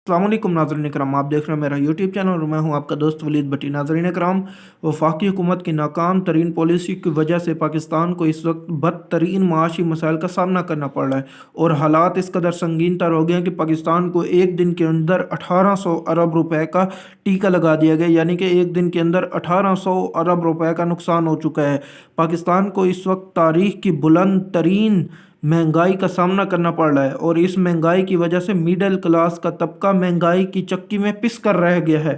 अस्सलामुअलैकुम नाज़रीन कराम, आप देख रहे हैं मेरा यूट्यूब चैनल और मैं हूं आपका दोस्त वलीद भट्टी। नाज़रीन कराम, वफाकी हुकूमत की नाकाम तरीन पॉलिसी की वजह से पाकिस्तान को इस वक्त बदतरीन माशी मसाइल का सामना करना पड़ रहा है और हालात इस कदर संगीन तर हो गए हैं कि पाकिस्तान को एक दिन के अंदर 1800 अरब रुपए का टीका लगा दिया गया, यानी कि एक दिन के अंदर 1800 अरब रुपए का नुकसान हो चुका है। पाकिस्तान को इस वक्त तारीख की बुलंद तरीन महंगाई का सामना करना पड़ रहा है और इस महंगाई की वजह से मिडिल क्लास का तबका महंगाई की चक्की में पिस कर रह गया है।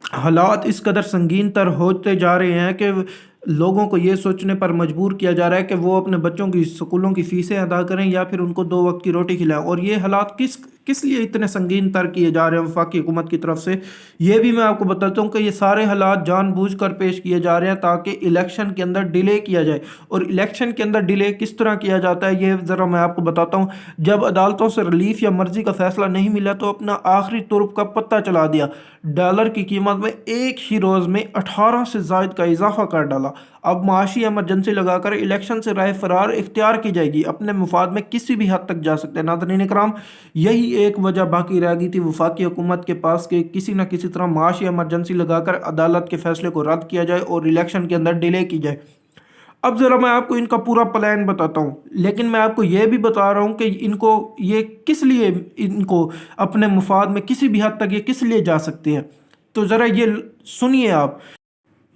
हालात इस कदर संगीन तर होते जा रहे हैं कि लोगों को ये सोचने पर मजबूर किया जा रहा है कि वो अपने बच्चों की स्कूलों की फ़ीसें अदा करें या फिर उनको 2 वक्त की रोटी खिलाएं। और ये हालात किस लिए इतने संगीन तर किए जा रहे हैं वफाकी हुकूमत की तरफ से, ये भी मैं आपको बताता हूँ कि ये सारे हालात जानबूझकर पेश किए जा रहे हैं ताकि इलेक्शन के अंदर डिले किया जाए। और इलेक्शन के अंदर डिले किस तरह किया जाता है ये ज़रा मैं आपको बताता हूँ। जब अदालतों से रिलीफ या मर्जी का फैसला नहीं मिला तो अपना आखिरी तुर्प का पत्ता चला दिया। डॉलर की कीमत में एक ही रोज़ में 18 से ज़ायद का इजाफा कर डाला। अब माशी एमरजेंसी लगाकर इलेक्शन से राह फरार इख्तियार की जाएगी, अपने मुफाद में किसी भी हद तक जा सकते हैं। नाज़रीन कराम, यही एक वजह बाकी रह गई थी वफाकी हुकूमत के पास कि किसी न किसी तरह माशी एमरजेंसी लगाकर अदालत के फैसले को रद्द किया जाए और इलेक्शन के अंदर डिले की जाए। अब ज़रा मैं आपको इनका पूरा प्लान बताता हूँ, लेकिन मैं आपको ये भी बता रहा हूँ कि इनको ये किस लिए, इनको अपने मुफाद में किसी भी हद तक ये किस लिए जा सकते हैं। तो ज़रा ये सुनिए आप,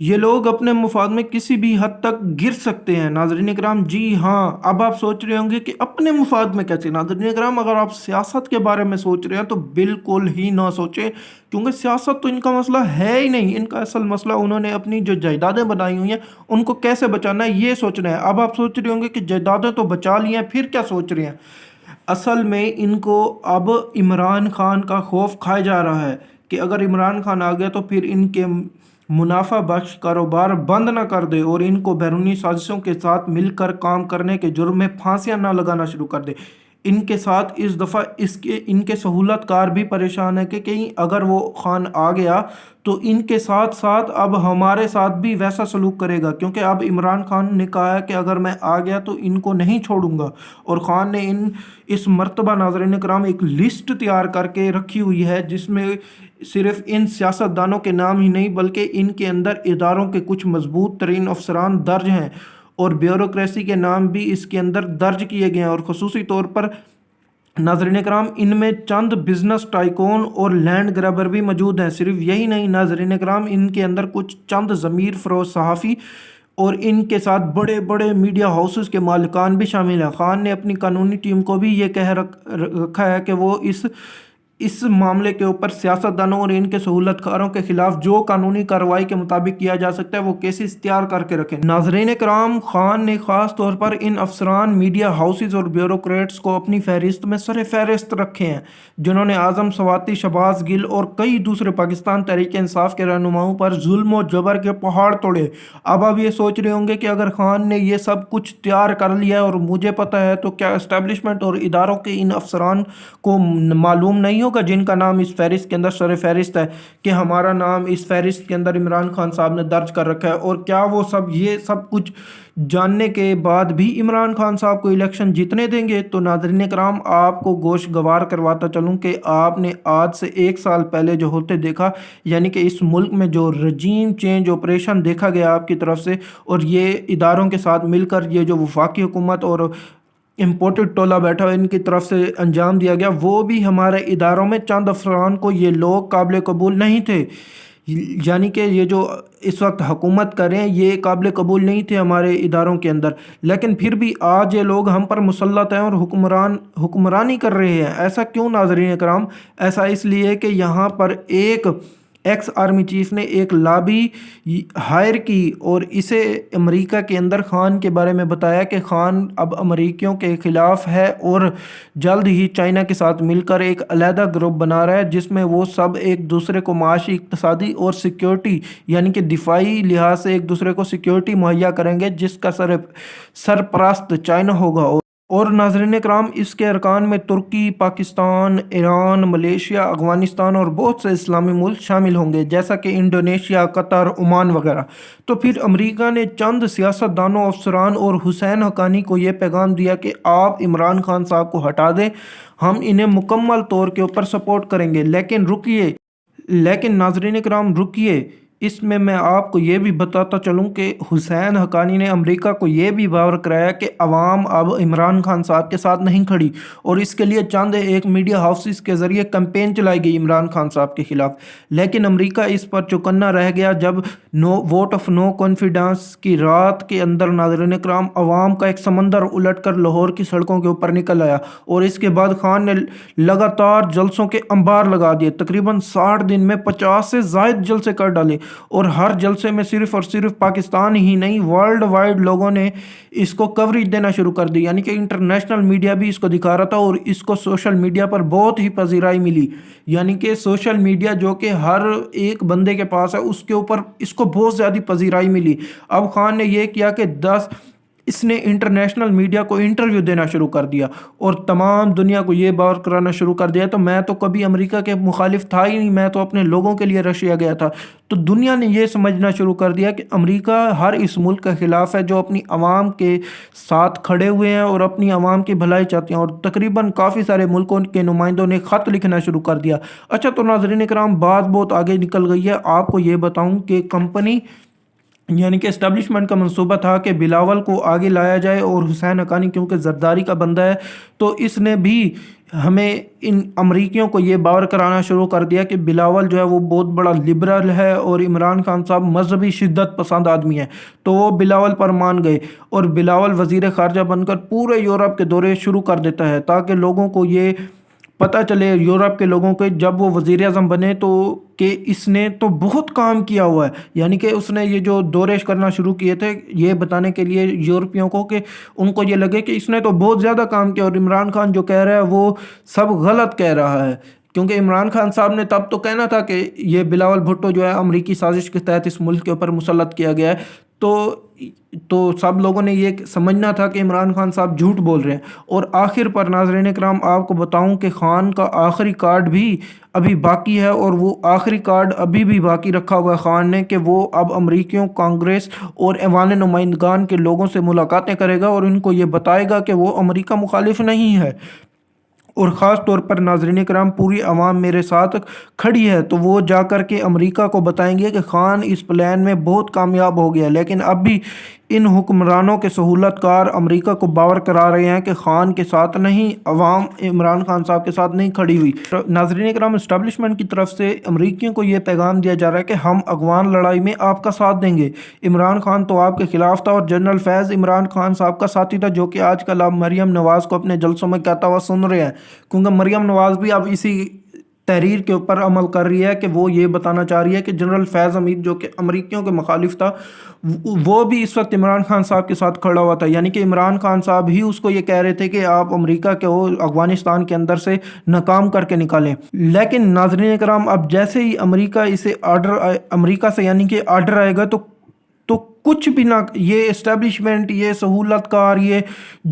ये लोग अपने मुफाद में किसी भी हद तक गिर सकते हैं। नाज़रीन कराम, जी हाँ, अब आप सोच रहे होंगे कि अपने मुफाद में कैसे। नाज़रीन कराम, अगर आप सियासत के बारे में सोच रहे हैं तो बिल्कुल ही ना सोचें, क्योंकि सियासत तो इनका मसला है ही नहीं। इनका असल मसला उन्होंने अपनी जो जायदादें बनाई हुई हैं उनको कैसे बचाना है ये सोचना है। अब आप सोच रहे होंगे कि जायदादें तो बचा ली हैं, फिर क्या सोच रहे हैं। असल में इनको अब इमरान खान का खौफ खाया जा रहा है कि अगर इमरान खान आ गया तो फिर इनके मुनाफा बख्श कारोबार बंद ना कर दे और इनको बैरूनी साजिशों के साथ मिलकर काम करने के जुर्म में फांसियां ना लगाना शुरू कर दे। इनके साथ इस दफ़ा इनके सहूलतकार भी परेशान है कि कहीं अगर वो खान आ गया तो इनके साथ साथ अब हमारे साथ भी वैसा सलूक करेगा, क्योंकि अब इमरान खान ने कहा है कि अगर मैं आ गया तो इनको नहीं छोड़ूंगा। और ख़ान ने इस मर्तबा नाज़रीन कराम एक लिस्ट तैयार करके रखी हुई है जिसमें सिर्फ इन सियासतदानों के नाम ही नहीं बल्कि इनके अंदर इदारों के कुछ मजबूत तरीन अफसरान दर्ज हैं और ब्यूरोक्रेसी के नाम भी इसके अंदर दर्ज किए गए हैं। और ख़ुसूसी तौर पर नाज़रीन कराम, इनमें चंद बिजनेस टाइकून और लैंड ग्रैबर भी मौजूद हैं। सिर्फ यही नहीं नाज़रीन कराम, इनके अंदर कुछ चंद ज़मीर फरोश सहाफ़ी और इनके साथ बड़े बड़े मीडिया हाउसेस के मालिकान भी शामिल हैं। ख़ान ने अपनी कानूनी टीम को भी ये कह रखा है कि वो इस मामले के ऊपर सियासतदानों और इनके सहूलतकारों के खिलाफ जो कानूनी कार्रवाई के मुताबिक किया जा सकता है वो केसेस तैयार करके रखें। नाज़रीन कराम, ख़ान ने ख़ास तौर पर इन अफसरान, मीडिया हाउसेस और ब्यूरोक्रेट्स को अपनी फहरिस्त में सर फहरिस्त रखे हैं जिन्होंने आज़म सवाती, शहबाज गिल और कई दूसरे पाकिस्तान तहरीक इंसाफ के रहनुमाओं पर जुल्म और जबर के पहाड़ तोड़े। अब आप ये सोच रहे होंगे कि अगर ख़ान ने ये सब कुछ तैयार कर लिया है और मुझे पता है तो क्या इस्टेब्लिशमेंट और इदारों के इन अफसरान को मालूम नहीं होगा जिनका नाम इस फहरिस्त के अंदर सर फहरिस्त है कि हमारा नाम इस फहरिस्त के अंदर इमरान खान साहब ने दर्ज कर रखा है। और क्या वो सब ये सब कुछ जानने के बाद भी इमरान खान साहब को इलेक्शन जीतने देंगे। तो नाज़रीन कराम, आपको गोश गवार करवाता चलूँ कि आपने आज से 1 साल पहले जो होते देखा, यानी कि इस मुल्क में जो रजीम चेंज ऑपरेशन देखा गया आपकी तरफ से और ये इदारों के साथ मिलकर ये जो वफाकी हुकूमत और इम्पोर्टेड टोला बैठा हुआ इनकी तरफ से अंजाम दिया गया, वो भी हमारे इदारों में चंद अफसरान को ये लोग काबिल कबूल नहीं थे। यानी कि ये जो इस वक्त हुकूमत कर रहे हैं ये काबिल कबूल नहीं थे हमारे इदारों के अंदर, लेकिन फिर भी आज ये लोग हम पर मुसल्लत हैं और हुक्मरानी कर रहे हैं। ऐसा क्यों नाज़रीन कराम? ऐसा इसलिए कि यहाँ पर एक एक्स आर्मी चीफ ने एक लॉबी हायर की और इसे अमेरिका के अंदर ख़ान के बारे में बताया कि ख़ान अब अमेरिकियों के ख़िलाफ़ है और जल्द ही चाइना के साथ मिलकर एक अलहदा ग्रुप बना रहा है जिसमें वो सब एक दूसरे को माशी, इक़्तिसादी और सिक्योरिटी यानी कि दिफाई लिहाज से एक दूसरे को सिक्योरिटी मुहैया करेंगे जिसका सरपरस्त चाइना होगा। اور ناظرین کرام اس کے ارکان میں ترکی، پاکستان، ایران، ملیشیا، افغانستان اور بہت سے اسلامی ملک شامل ہوں گے جیسا کہ انڈونیشیا، قطر، عمان وغیرہ۔ تو پھر امریکہ نے چند سیاست دانوں، افسران اور حسین حقانی کو یہ پیغام دیا کہ آپ عمران خان صاحب کو ہٹا دیں، ہم انہیں مکمل طور کے اوپر سپورٹ کریں گے۔ لیکن ناظرین کرام رکیے، اس میں آپ کو یہ بھی بتاتا چلوں کہ حسین حقانی نے امریکہ کو یہ بھی باور کرایا کہ عوام اب عمران خان صاحب کے ساتھ نہیں کھڑی، اور اس کے لیے چند ایک میڈیا ہاؤسز کے ذریعے کمپین چلائی گئی عمران خان صاحب کے خلاف۔ لیکن امریکہ اس پر چوکنا رہ گیا جب ووٹ آف نو کانفیڈنس کی رات کے اندر ناظرین کرام عوام کا ایک سمندر الٹ کر لاہور کی سڑکوں کے اوپر نکل آیا، اور اس کے بعد خان نے لگاتار جلسوں کے انبار لگا دیے۔ تقریباً 60 دن میں 50 سے زائد جلسے کر ڈالے، اور ہر جلسے میں صرف اور صرف پاکستان ہی نہیں، ورلڈ وائڈ لوگوں نے اس کو کوریج دینا شروع کر دی، یعنی کہ انٹرنیشنل میڈیا بھی اس کو دکھا رہا تھا، اور اس کو سوشل میڈیا پر بہت ہی پذیرائی ملی۔ یعنی کہ سوشل میڈیا جو کہ ہر ایک بندے کے پاس ہے، اس کے اوپر اس کو بہت زیادہ پذیرائی ملی۔ اب خان نے یہ کیا کہ اس نے انٹرنیشنل میڈیا کو انٹرویو دینا شروع کر دیا، اور تمام دنیا کو یہ باور کرانا شروع کر دیا تو میں تو کبھی امریکہ کے مخالف تھا ہی نہیں، میں تو اپنے لوگوں کے لیے رشیا گیا تھا۔ تو دنیا نے یہ سمجھنا شروع کر دیا کہ امریکہ ہر اس ملک کے خلاف ہے جو اپنی عوام کے ساتھ کھڑے ہوئے ہیں اور اپنی عوام کی بھلائی چاہتے ہیں، اور تقریباً کافی سارے ملکوں کے نمائندوں نے خط لکھنا شروع کر دیا۔ اچھا، تو ناظرین کرام بات بہت آگے نکل گئی ہے۔ آپ کو یہ بتاؤں کہ کمپنی یعنی کہ اسٹیبلشمنٹ کا منصوبہ تھا کہ بلاول کو آگے لایا جائے، اور حسین حقانی کیونکہ زرداری کا بندہ ہے تو اس نے بھی ہمیں ان امریکیوں کو یہ باور کرانا شروع کر دیا کہ بلاول جو ہے وہ بہت بڑا لبرل ہے، اور عمران خان صاحب مذہبی شدت پسند آدمی ہیں، تو وہ بلاول پر مان گئے، اور بلاول وزیر خارجہ بن کر پورے یورپ کے دورے شروع کر دیتا ہے تاکہ لوگوں کو یہ پتہ چلے، یورپ کے لوگوں کو، جب وہ وزیر اعظم بنے تو کہ اس نے تو بہت کام کیا ہوا ہے۔ یعنی کہ اس نے یہ جو دورے کرنا شروع کیے تھے یہ بتانے کے لیے یورپیوں کو کہ ان کو یہ لگے کہ اس نے تو بہت زیادہ کام کیا، اور عمران خان جو کہہ رہا ہے وہ سب غلط کہہ رہا ہے، کیونکہ عمران خان صاحب نے تب تو کہنا تھا کہ یہ بلاول بھٹو جو ہے امریکی سازش کے تحت اس ملک کے اوپر مسلط کیا گیا ہے، تو سب لوگوں نے یہ سمجھنا تھا کہ عمران خان صاحب جھوٹ بول رہے ہیں۔ اور آخر پر ناظرین کرام آپ کو بتاؤں کہ خان کا آخری کارڈ بھی ابھی باقی ہے، اور وہ آخری کارڈ ابھی بھی باقی رکھا ہوا ہے خان نے کہ وہ اب امریکیوں، کانگریس اور ایوان نمائندگان کے لوگوں سے ملاقاتیں کرے گا، اور ان کو یہ بتائے گا کہ وہ امریکہ مخالف نہیں ہے، اور خاص طور پر ناظرین کرام پوری عوام میرے ساتھ کھڑی ہے، تو وہ جا کر کے امریکہ کو بتائیں گے کہ خان اس پلان میں بہت کامیاب ہو گیا، لیکن اب بھی ان حکمرانوں کے سہولت کار امریکہ کو باور کرا رہے ہیں کہ خان کے ساتھ نہیں، عوام عمران خان صاحب کے ساتھ نہیں کھڑی ہوئی۔ ناظرین کرام اسٹیبلشمنٹ کی طرف سے امریکیوں کو یہ پیغام دیا جا رہا ہے کہ ہم افغان لڑائی میں آپ کا ساتھ دیں گے۔ عمران خان تو آپ کے خلاف تھا، اور جنرل فیض عمران خان صاحب کا ساتھی تھا، جو کہ آج کل آپ مریم نواز کو اپنے جلسوں میں کہتا ہوا سن رہے ہیں، کیونکہ مریم نواز بھی اب اسی تحریر کے اوپر عمل کر رہی ہے کہ وہ یہ بتانا چاہ رہی ہے کہ جنرل فیض حمید جو کہ امریکیوں کے مخالف تھا، وہ بھی اس وقت عمران خان صاحب کے ساتھ کھڑا ہوا تھا، یعنی کہ عمران خان صاحب ہی اس کو یہ کہہ رہے تھے کہ آپ امریکہ کے ہو، افغانستان کے اندر سے ناکام کر کے نکالیں۔ لیکن ناظرین کرام اب جیسے ہی امریکہ سے یعنی کہ آرڈر آئے گا تو کچھ بھی نہ، یہ اسٹیبلشمنٹ، یہ سہولت کار، یہ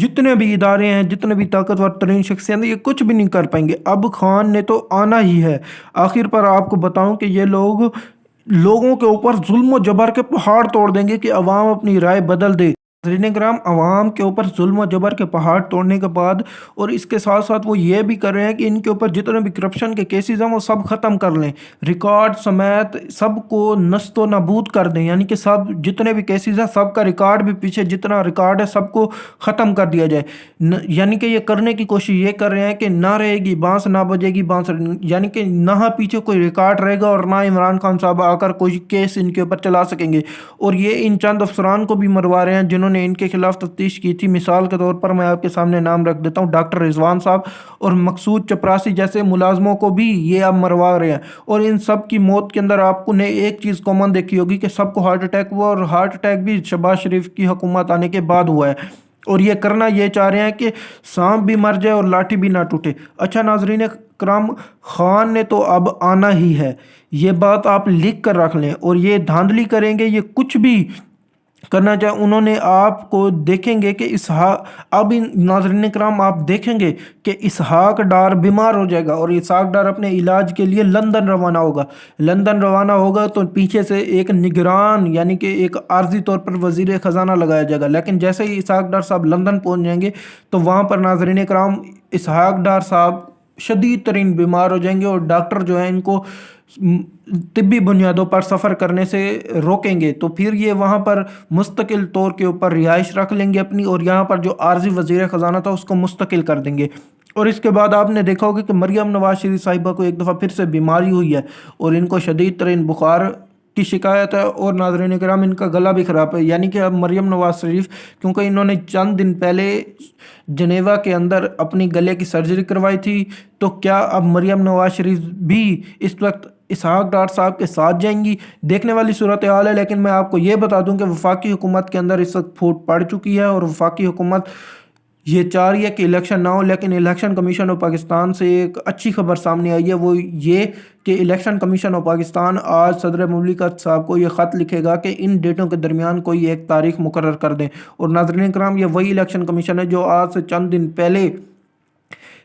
جتنے بھی ادارے ہیں، جتنے بھی طاقتور ترین شخصیت ہیں، یہ کچھ بھی نہیں کر پائیں گے۔ اب خان نے تو آنا ہی ہے۔ آخر پر آپ کو بتاؤں کہ یہ لوگوں کے اوپر ظلم و جبر کے پہاڑ توڑ دیں گے کہ عوام اپنی رائے بدل دے۔ ناظرین کرام عوام کے اوپر ظلم و جبر کے پہاڑ توڑنے کے بعد، اور اس کے ساتھ ساتھ وہ یہ بھی کر رہے ہیں کہ ان کے اوپر جتنے بھی کرپشن کے کیسز ہیں وہ سب ختم کر لیں، ریکارڈ سمیت سب کو نست و نابود کر دیں، یعنی کہ سب جتنے بھی کیسز ہیں سب کا ریکارڈ بھی، پیچھے جتنا ریکارڈ ہے سب کو ختم کر دیا جائے۔ یعنی کہ یہ کرنے کی کوشش یہ کر رہے ہیں کہ نہ رہے گی بانس، نہ بجے گی بانس، یعنی کہ نہ پیچھے کوئی ریکارڈ رہے گا، اور نہ عمران خان صاحب آ کر کوئی کیس ان کے اوپر چلا سکیں گے۔ اور یہ ان چند افسران کو بھی مروا رہے ہیں جنہوں نے ان کے خلاف تفتیش کی تھی۔ مثال کے طور پر میں آپ کے سامنے نام رکھ دیتا ہوں، ڈاکٹر رضوان صاحب اور مقصود چپراسی جیسے ملازموں کو بھی یہ اب مروا رہے ہیں، اور ان سب کی موت کے اندر آپ کو نے ایک چیز کامن دیکھی ہوگی کہ سب کو ہارٹ اٹیک ہوا، اور ہارٹ اٹیک بھی شہباز شریف کی حکومت آنے کے بعد ہوا ہے، اور یہ کرنا یہ چاہ رہے ہیں کہ سانپ بھی مر جائے اور لاٹھی بھی نہ ٹوٹے۔ اچھا ناظرین کرام، خان نے تو اب آنا ہی ہے، یہ بات آپ لکھ کر رکھ لیں، اور یہ دھاندلی کریں گے، یہ کچھ بھی करना चाहे, उन्होंने आपको देखेंगे कि इसहाक, अब इन नाज़रीन कराम आप देखेंगे कि इसहाक डार बीमार हो जाएगा और इसहाक डार अपने इलाज के लिए लंदन रवाना होगा। लंदन रवाना होगा तो पीछे से एक निगरान यानी कि एक आर्जी तौर पर वजीर ख़जाना लगाया जाएगा। लेकिन जैसे ही इसहाक डार साहब लंदन पहुंच जाएंगे तो वहाँ पर नाज़रीन कराम इसहाक डार साहब शदीद तरीन बीमार हो जाएंगे और डॉक्टर जो है इनको तिब्बी बुनियादों पर सफ़र करने से रोकेंगे। तो फिर ये वहाँ पर मुस्तकिल तौर के ऊपर रिहाइश रख लेंगे अपनी, और यहाँ पर जो आर्जी वज़ीर ख़जाना था उसको मुस्तकिल कर देंगे। और इसके बाद आपने देखा होगा कि मरियम नवाज शरीफ साहिबा को एक दफ़ा फिर से बीमारी हुई है और इनको शदीद तरीन बुखार की शिकायत है और नाज़रीन कराम इनका गला भी ख़राब है। यानी कि अब मरियम नवाज शरीफ, क्योंकि इन्होंने चंद दिन पहले जनेवा के अंदर अपनी गले की सर्जरी करवाई थी, तो क्या अब मरियम नवाज शरीफ भी इस वक्त इसहाक डार साहब के साथ जाएंगी? देखने वाली सूरत हाल है। लेकिन मैं आपको ये बता दूं कि वफाकी हुकूमत के अंदर इस वक्त फूट पड़ चुकी है और वफाकी हुकूमत ये चाह रही है कि इलेक्शन ना हो। लेकिन इलेक्शन कमीशन ऑफ पाकिस्तान से एक अच्छी खबर सामने आई है, वो ये कि इलेक्शन कमीशन ऑफ पाकिस्तान आज सदर मुमलिकत साहब को ये ख़त लिखेगा कि इन डेटों के दरमियान कोई एक तारीख मुकर्रर कर दें। और नाज़रीन कराम, ये वही इलेक्शन कमीशन है जो आज से चंद दिन पहले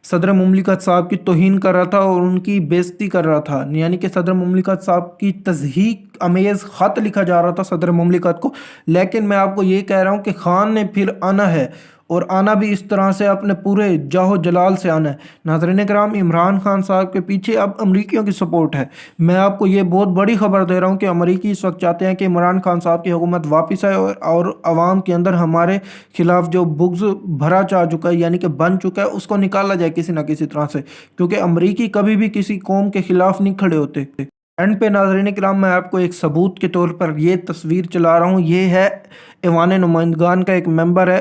सदर मुमलिकत साहब की तौहीन कर रहा था और उनकी बेइज्जती कर रहा था। यानी कि सदर मुमलिकत साहब की तज़हीक अमेज़ ख़त लिखा जा रहा था सदर मुमलिकत को। लेकिन मैं आपको ये कह रहा हूँ कि ख़ान ने फिर आना है, और आना भी इस तरह से अपने पूरे जाहो जलाल से आना है। नाज़रीन कराम, इमरान खान साहब के पीछे अब अमरीकियों की सपोर्ट है। मैं आपको ये बहुत बड़ी खबर दे रहा हूँ कि अमरीकी इस वक्त चाहते हैं कि इमरान खान साहब की हुकूमत वापस आए और आवाम के अंदर हमारे खिलाफ जो बुग़्ज़ भरा जा चुका है यानी कि बन चुका है उसको निकाला जाए किसी ना किसी तरह से, क्योंकि अमरीकी कभी भी किसी कौम के खिलाफ नहीं खड़े होते। एंड पे नाज़रीन किराम, मैं आपको एक सबूत के तौर पर ये तस्वीर चला रहा हूँ। ये है ऐवान नुमाइंदगान का एक मेंबर है,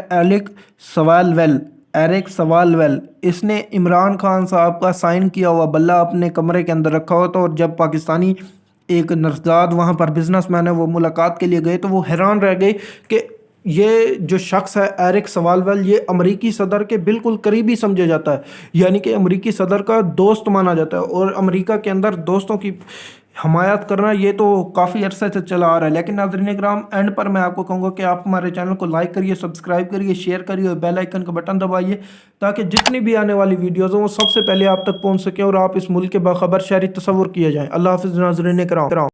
एरिक सवालवेल। इसने इमरान खान साहब का साइन किया हुआ बल्ला अपने कमरे के अंदर रखा हुआ था, और जब पाकिस्तानी एक नर्सदाद वहाँ पर बिजनेसमैन है वो मुलाकात के लिए गए तो वो हैरान रह गए कि ये जो शख्स है एरिक सवालवेल, ये अमरीकी सदर के बिल्कुल करीबी समझा जाता है, यानी कि अमरीकी सदर का दोस्त माना जाता है। और अमरीका के अंदर दोस्तों की हमायत करना ये तो काफ़ी अरसे से चला आ रहा है। लेकिन नाज़रीन कराम, एंड पर मैं आपको कहूँगा कि आप हमारे चैनल को लाइक करिए, सब्सक्राइब करिए, शेयर करिए और बेल आइकन का बटन दबाइए, ताकि जितनी भी आने वाली वीडियोज़ हों वो सबसे पहले आप तक पहुँच सकें और आप इस मुल्क के बाखबर शहरी तस्वुर किया जाए। अल्लाह हाफ़िज़ नाज़रीन कराम।